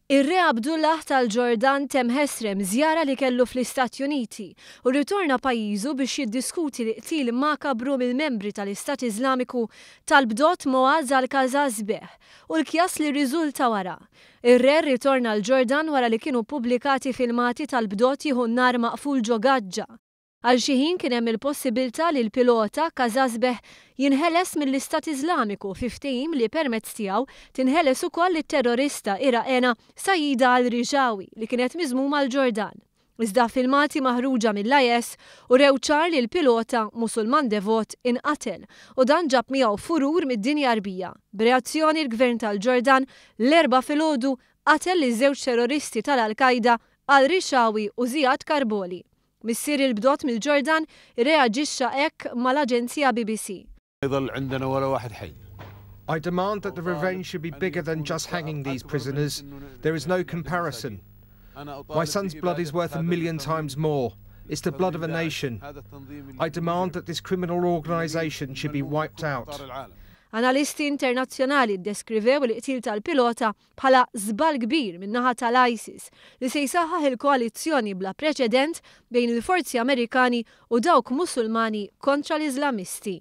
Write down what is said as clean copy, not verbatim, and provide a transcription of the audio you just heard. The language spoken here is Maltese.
Ir-Re Abdullah tal-Ġordan temm ħesrem żjara li kellu fl-Istati Uniti u rritorna pajjiżu biex jiddiskuti l-qtil makabru mill-membri tal-Istat Iżlamiku tal-bdot Moaz al-Kazazbeh u l-kjas li rriżulta wara. Ir-Re rritorna l-Ġordan wara li kienu pubblikati filmati tal-bdot jieħu n-nar maqful ġo Gaġġa. Għal xi ħin kien hemm il-possibilità li l-pilota Kazazbeh jinħeles mill-Istat Iżlamiku fi ftehim li permezz tiegħu tinħeles ukoll it-terrorista Iraqena Saida al-Riġawi li kienet miżmuma l-Ġordan. Iżda filmati maħruġa mill-IS u rew ċar li l-pilota Musulman devot inqatel u dan ġab miegħu furur mid-dinja Arbija. B'reazzjoni l-Gvern tal-Ġordan l-erba' filgħodu qatel iż-żewġ terroristi tal-Al-Qaida al-Riġawi u Ziad Karboli. Missier il-bdot mill-Ġordan irreaġixxa hekk mal-Aġenzija BBC. I demand that the revenge should be bigger than just hanging these prisoners. There is no comparison. My son's blood is worth 1,000,000 times more. It's the blood of a nation. I demand that this criminal organisation should be wiped out. Analisti internazzjonali ddeskrivew il-qtil tal-pilota bħala żball kbir min-naħa tal-ISIS li se jsaħħaħ il-koalizzjoni bla preċedent bejn il-forzi Amerikani u dawk Musulmani kontra l-Iżlamisti.